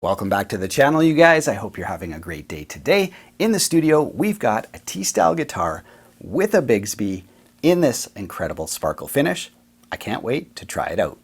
Welcome back to the channel, you guys. I hope you're having a great day today. In the studio, we've got a T-style guitar with a Bigsby in this incredible sparkle finish. I can't wait to try it out.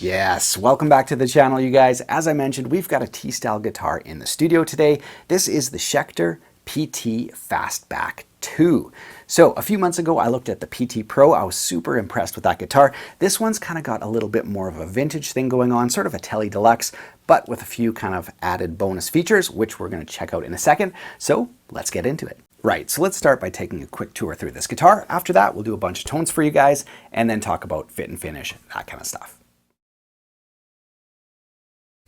Yes, welcome back to the channel, you guys. As I mentioned, we've got a T-style guitar in the studio today. This is the Schecter PT Fastback 2. So a few months ago, I looked at the PT Pro. I was super impressed with that guitar. This one's kind of got a little bit more of a vintage thing going on, sort of a Tele Deluxe, but with a few kind of added bonus features, which we're going to check out in a second. So let's get into it. Right, so let's start by taking a quick tour through this guitar. After that, we'll do a bunch of tones for you guys, and then talk about fit and finish, that kind of stuff.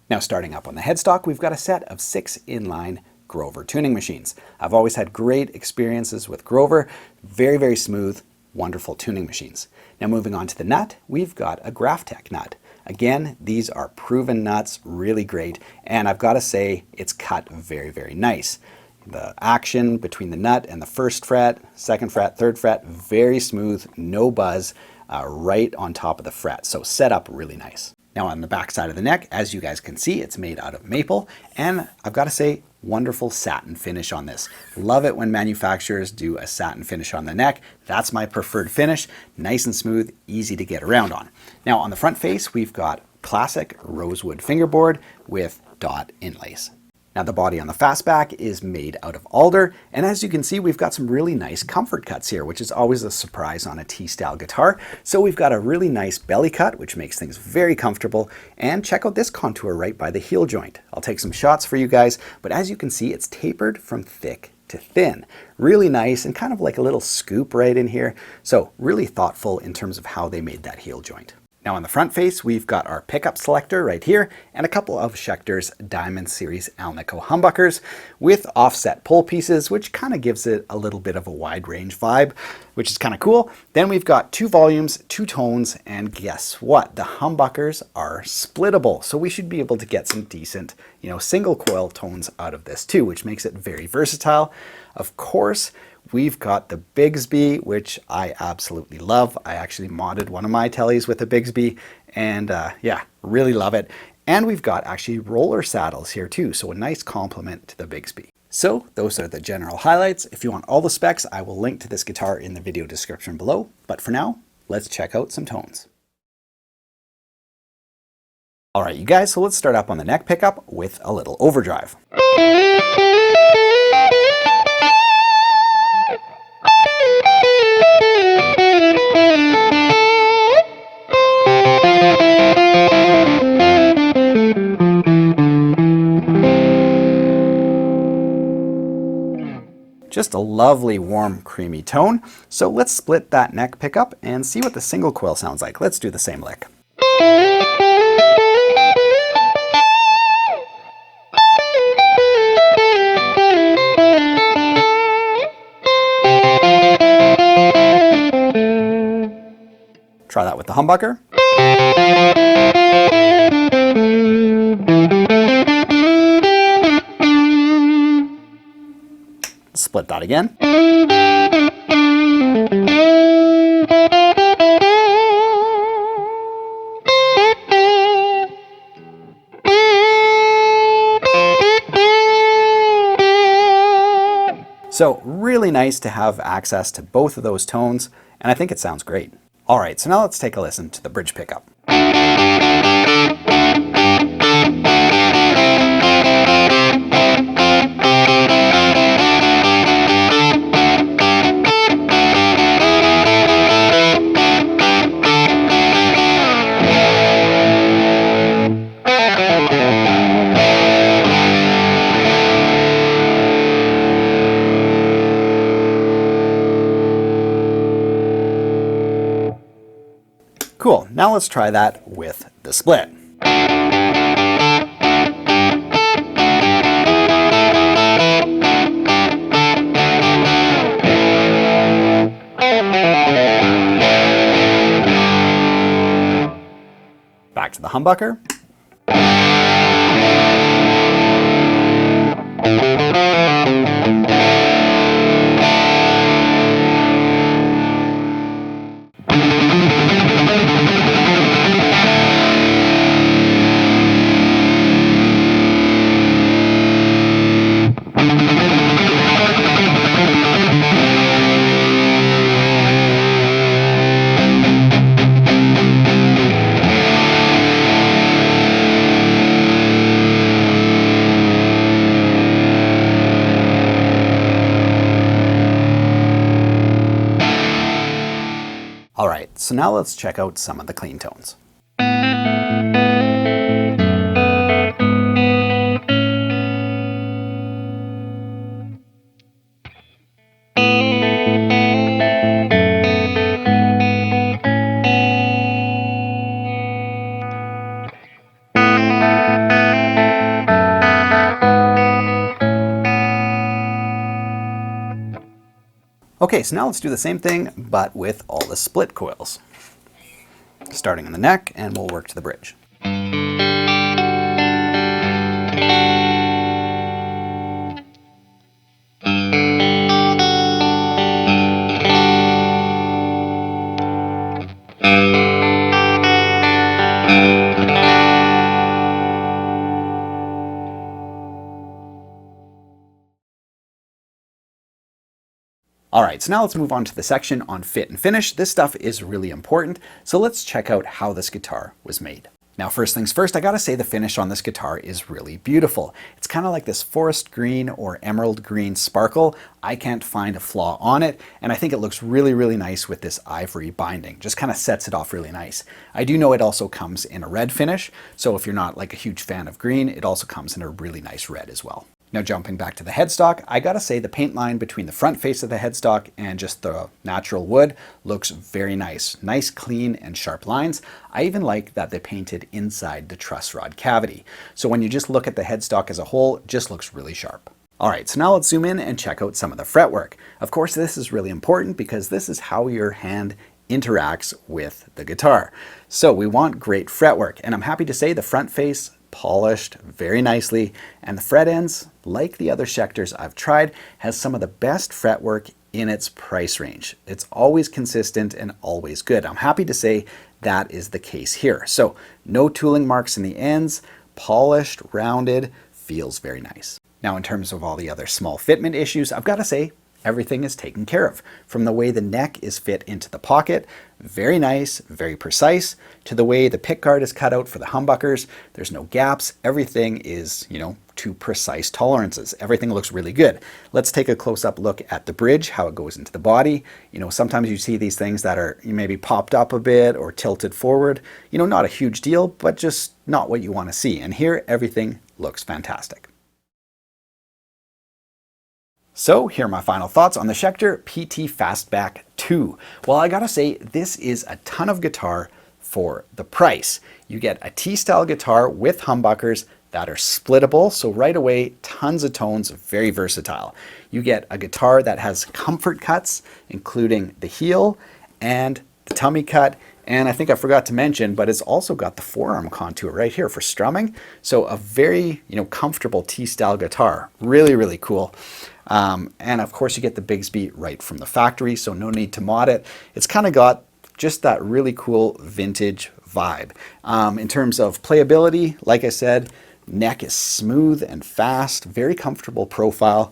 Now, starting up on the headstock, we've got a set of 6 inline Grover tuning machines. I've always had great experiences with Grover. Very, very smooth, wonderful tuning machines. Now, moving on to the nut, we've got a Graphtec nut. Again, these are proven nuts, really great, and I've got to say, it's cut very, very nice. The action between the nut and the first fret, second fret, third fret, very smooth, no buzz, right on top of the fret. So set up really nice. Now on the back side of the neck, as you guys can see, it's made out of maple, and I've got to say, wonderful satin finish on this. Love it when manufacturers do a satin finish on the neck. That's my preferred finish. Nice and smooth, easy to get around on. Now on the front face, we've got classic rosewood fingerboard with dot inlays. Now the body on the Fastback is made out of alder, and as you can see, we've got some really nice comfort cuts here, which is always a surprise on a T-style guitar. So we've got a really nice belly cut, which makes things very comfortable, and check out this contour right by the heel joint. I'll take some shots for you guys, but as you can see, it's tapered from thick to thin. Really nice, and kind of like a little scoop right in here. So really thoughtful in terms of how they made that heel joint. Now on the front face, we've got our pickup selector right here and a couple of Schecter's Diamond Series Alnico humbuckers with offset pull pieces, which kind of gives it a little bit of a wide range vibe, which is kind of cool. Then we've got 2 volumes, 2 tones, and guess what? The humbuckers are splittable. So we should be able to get some decent, single coil tones out of this too, which makes it very versatile. Of course, we've got the Bigsby, which I absolutely love. I actually modded one of my Teles with a Bigsby, and yeah, really love it. And we've got actually roller saddles here too, so a nice complement to the Bigsby. So those are the general highlights. If you want all the specs, I will link to this guitar in the video description below. But for now, let's check out some tones. All right, you guys, so let's start up on the neck pickup with a little overdrive. Just a lovely, warm, creamy tone. So let's split that neck pickup and see what the single coil sounds like. Let's do the same lick. Try that with the humbucker. Split that again. So really nice to have access to both of those tones, and I think it sounds great. All right, so now let's take a listen to the bridge pickup. Cool, now let's try that with the split. humbucker. Alright, so now let's check out some of the clean tones. Okay, so now let's do the same thing, but with all the split coils. Starting in the neck, and we'll work to the bridge. Alright, so now let's move on to the section on fit and finish. This stuff is really important, so let's check out how this guitar was made. Now first things first, I gotta say the finish on this guitar is really beautiful. It's kind of like this forest green or emerald green sparkle. I can't find a flaw on it, and I think it looks really, really nice with this ivory binding. Just kind of sets it off really nice. I do know it also comes in a red finish, so if you're not like a huge fan of green, it also comes in a really nice red as well. Now jumping back to the headstock, I gotta say the paint line between the front face of the headstock and just the natural wood looks very nice. Nice, clean, and sharp lines. I even like that they painted inside the truss rod cavity. So when you just look at the headstock as a whole, it just looks really sharp. Alright, so now let's zoom in and check out some of the fretwork. Of course, this is really important because this is how your hand interacts with the guitar. So we want great fretwork, and I'm happy to say the front face polished very nicely, and the fret ends, like the other Schecters I've tried, has some of the best fretwork in its price range. It's always consistent and always good. I'm happy to say that is the case here. So no tooling marks in the ends, polished, rounded, feels very nice. Now in terms of all the other small fitment issues, I've got to say everything is taken care of. From the way the neck is fit into the pocket, very nice, very precise, to the way the pickguard is cut out for the humbuckers. There's no gaps. Everything is, to precise tolerances. Everything looks really good. Let's take a close-up look at the bridge, how it goes into the body. Sometimes you see these things that are maybe popped up a bit or tilted forward. Not a huge deal, but just not what you want to see. And here, everything looks fantastic. So here are my final thoughts on the Schecter PT Fastback 2. Well, I gotta say, this is a ton of guitar for the price. You get a T-style guitar with humbuckers that are splittable, so right away, tons of tones, very versatile. You get a guitar that has comfort cuts, including the heel and the tummy cut, and I think I forgot to mention, but it's also got the forearm contour right here for strumming. So a very, comfortable T-style guitar. Really, really cool. And of course you get the Bigsby right from the factory, so no need to mod it. It's kind of got just that really cool vintage vibe. In terms of playability, like I said, neck is smooth and fast, very comfortable profile,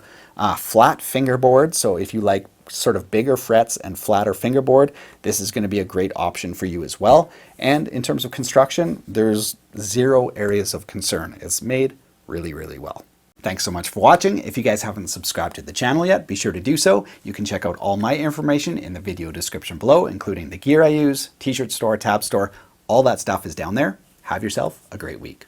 flat fingerboard. So if you like sort of bigger frets and flatter fingerboard, this is going to be a great option for you as well. And in terms of construction, there's zero areas of concern. It's made really, really well. Thanks so much for watching. If you guys haven't subscribed to the channel yet, be sure to do so. You can check out all my information in the video description below, including the gear I use, t-shirt store, tab store, all that stuff is down there. Have yourself a great week.